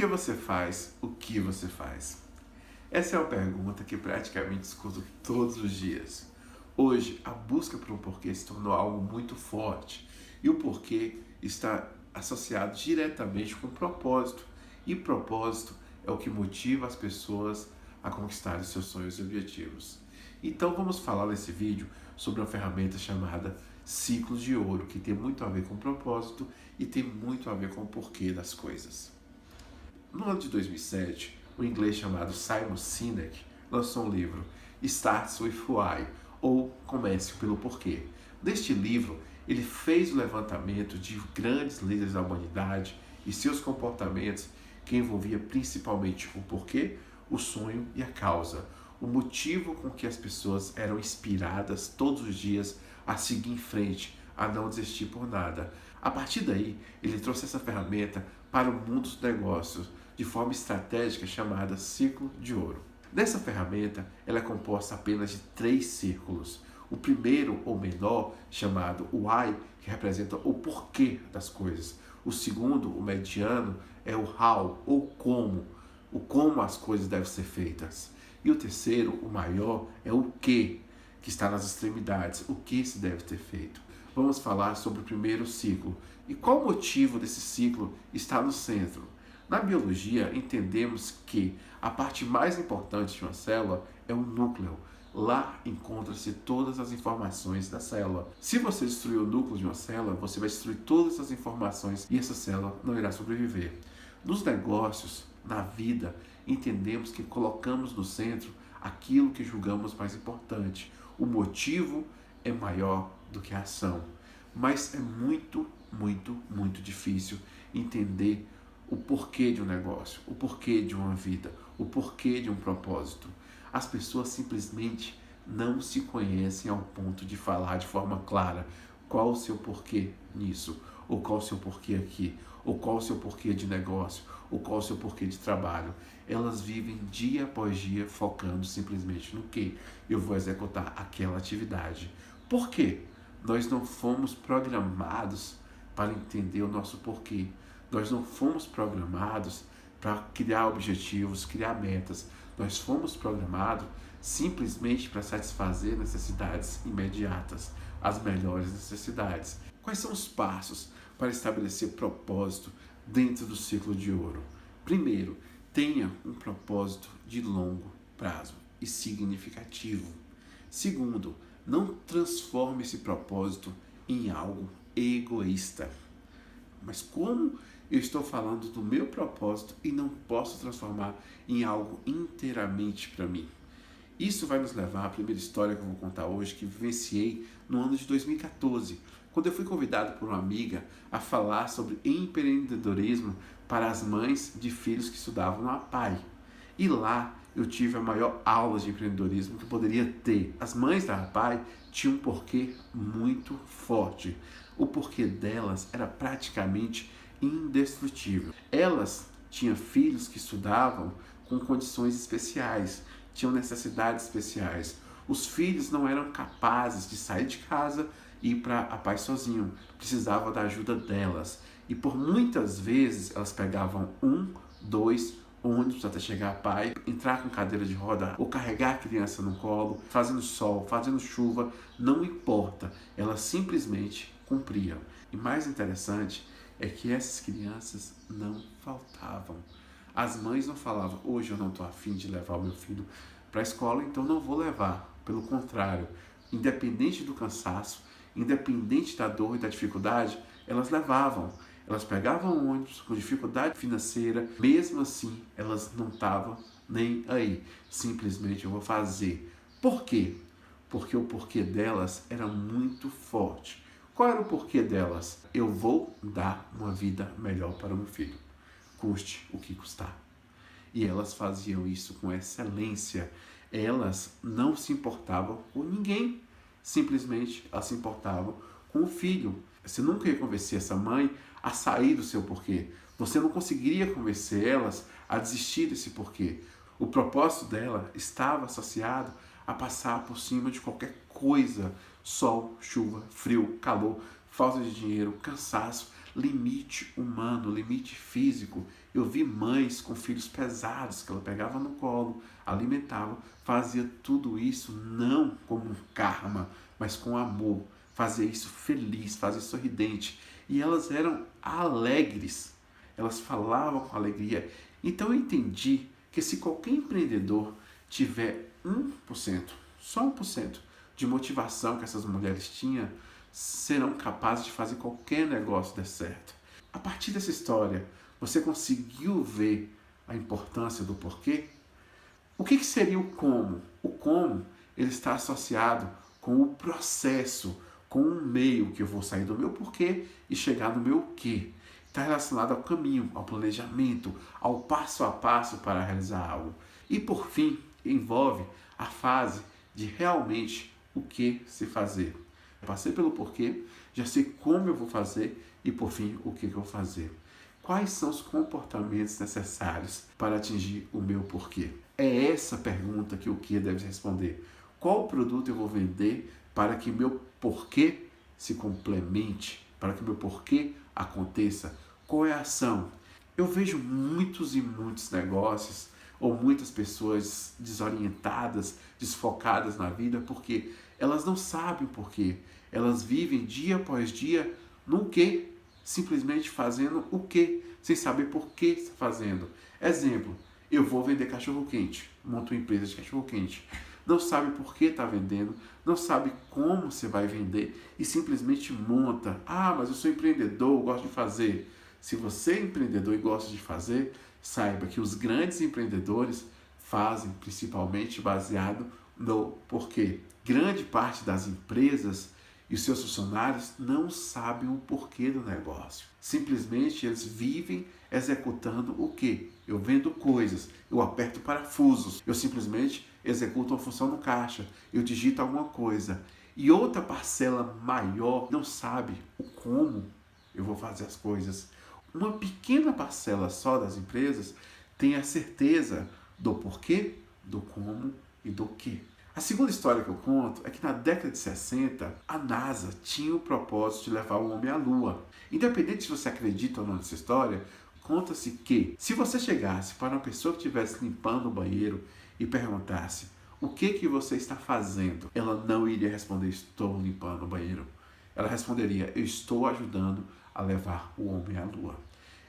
que você faz o que você faz? Essa é uma pergunta que praticamente escuto todos os dias. Hoje, a busca por um porquê se tornou algo muito forte e o porquê está associado diretamente com propósito. E propósito é o que motiva as pessoas a conquistarem seus sonhos e objetivos. Então vamos falar nesse vídeo sobre uma ferramenta chamada Ciclo de Ouro, que tem muito a ver com propósito e tem muito a ver com o porquê das coisas. No ano de 2007, um inglês chamado Simon Sinek lançou um livro, Starts with Why, ou Comece pelo Porquê. Neste livro, ele fez o levantamento de grandes líderes da humanidade e seus comportamentos que envolvia principalmente o porquê, o sonho e a causa, o motivo com que as pessoas eram inspiradas todos os dias a seguir em frente, a não desistir por nada. A partir daí, ele trouxe essa ferramenta para o mundo dos negócios, de forma estratégica chamada Ciclo de Ouro. Nessa ferramenta, ela é composta apenas de 3 círculos. O primeiro, ou menor, chamado Why, que representa o porquê das coisas. O segundo, o mediano, é o How, ou como as coisas devem ser feitas. E o terceiro, o maior, é o que está nas extremidades, o que se deve ter feito. Vamos falar sobre o primeiro ciclo. E qual o motivo desse ciclo está no centro? Na biologia, entendemos que a parte mais importante de uma célula é o núcleo. Lá encontram-se todas as informações da célula. Se você destruir o núcleo de uma célula, você vai destruir todas as informações e essa célula não irá sobreviver. Nos negócios, na vida, entendemos que colocamos no centro aquilo que julgamos mais importante. O motivo é maior do que a ação. Mas é muito difícil entender o porquê de um negócio, o porquê de uma vida, o porquê de um propósito. As pessoas simplesmente não se conhecem ao ponto de falar de forma clara qual o seu porquê nisso, ou qual o seu porquê aqui, ou qual o seu porquê de negócio, ou qual o seu porquê de trabalho. Elas vivem dia após dia focando simplesmente no que eu vou executar aquela atividade. Por quê? Nós não fomos programados para entender o nosso porquê. Nós não fomos programados para criar objetivos, criar metas. Nós fomos programados simplesmente para satisfazer necessidades imediatas, as melhores necessidades. Quais são os passos para estabelecer propósito dentro do ciclo de ouro? Primeiro, tenha um propósito de longo prazo e significativo. Segundo, não transforme esse propósito em algo egoísta. Mas como eu estou falando do meu propósito e não posso transformar em algo inteiramente para mim? Isso vai nos levar à primeira história que eu vou contar hoje, que vivenciei no ano de 2014, quando eu fui convidado por uma amiga a falar sobre empreendedorismo para as mães de filhos que estudavam na APAE. E lá eu tive a maior aula de empreendedorismo que eu poderia ter. As mães da APAE tinham um porquê muito forte. O porquê delas era praticamente indestrutível. Elas tinham filhos que estudavam com condições especiais, tinham necessidades especiais. Os filhos não eram capazes de sair de casa e ir para a APAE sozinho, precisavam da ajuda delas. E por muitas vezes elas pegavam 1, 2 ônibus até chegar a APAE, entrar com cadeira de roda ou carregar a criança no colo, fazendo sol, fazendo chuva, não importa, elas simplesmente cumpriam. E mais interessante é que essas crianças não faltavam. As mães não falavam, hoje eu não estou afim de levar o meu filho para a escola, então não vou levar. Pelo contrário, independente do cansaço, independente da dor e da dificuldade, elas levavam. Elas pegavam ônibus com dificuldade financeira, mesmo assim elas não estavam nem aí. Simplesmente eu vou fazer. Por quê? Porque o porquê delas era muito forte. Qual era o porquê delas? Eu vou dar uma vida melhor para o meu filho, custe o que custar. E elas faziam isso com excelência. Elas não se importavam com ninguém, simplesmente elas se importavam com o filho. Você nunca ia convencer essa mãe a sair do seu porquê. Você não conseguiria convencer elas a desistir desse porquê. O propósito dela estava associado a passar por cima de qualquer coisa. Sol, chuva, frio, calor, falta de dinheiro, cansaço. limite humano, limite físico. Eu vi mães com filhos pesados que ela pegava no colo, alimentava, fazia tudo isso não como um karma, mas com amor. Fazia isso feliz, fazia sorridente. E elas eram alegres, elas falavam com alegria. Então eu entendi que se qualquer empreendedor tiver 1%, só 1% de motivação que essas mulheres tinham, serão capazes de fazer qualquer negócio dar certo. A partir dessa história, você conseguiu ver a importância do porquê? O que seria o como? O como ele está associado com o processo, com o meio que eu vou sair do meu porquê e chegar no meu quê. Está relacionado ao caminho, ao planejamento, ao passo a passo para realizar algo. E por fim, envolve a fase de realmente o que se fazer. Passei pelo porquê, já sei como eu vou fazer e por fim o que eu vou fazer. Quais são os comportamentos necessários para atingir o meu porquê? É essa pergunta que o que deve responder. Qual produto eu vou vender para que meu porquê se complemente, para que meu porquê aconteça? Qual é a ação? Eu vejo muitos e muitos negócios ou muitas pessoas desorientadas, desfocadas na vida porque elas não sabem o porquê. Elas vivem dia após dia no quê? Simplesmente fazendo o quê? Sem saber por que está fazendo. Exemplo, eu vou vender cachorro-quente, monto uma empresa de cachorro-quente. Não sabe por que está vendendo, não sabe como você vai vender e simplesmente monta. Ah, mas eu sou empreendedor, eu gosto de fazer. Se você é empreendedor e gosta de fazer, saiba que os grandes empreendedores fazem principalmente baseado no porquê. Grande parte das empresas e os seus funcionários não sabem o porquê do negócio. Simplesmente eles vivem executando o quê? Eu vendo coisas, eu aperto parafusos, eu simplesmente executo uma função no caixa, eu digito alguma coisa. E outra parcela maior não sabe o como eu vou fazer as coisas. Uma pequena parcela só das empresas tem a certeza do porquê, do como e do que. A segunda história que eu conto é que na década de 60, a NASA tinha o propósito de levar o homem à Lua. Independente se você acredita ou não nessa história, conta-se que se você chegasse para uma pessoa que estivesse limpando o banheiro e perguntasse o que você está fazendo, ela não iria responder estou limpando o banheiro. Ela responderia eu estou ajudando a levar o homem à Lua.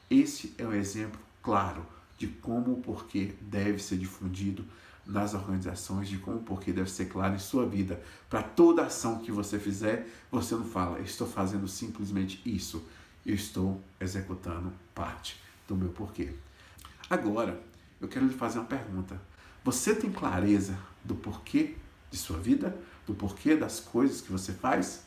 Esse é um exemplo claro de como o porquê deve ser difundido nas organizações, de como o porquê deve ser claro em sua vida. Para toda ação que você fizer, você não fala, eu estou fazendo simplesmente isso. Eu estou executando parte do meu porquê. Agora, eu quero lhe fazer uma pergunta. Você tem clareza do porquê de sua vida? Do porquê das coisas que você faz?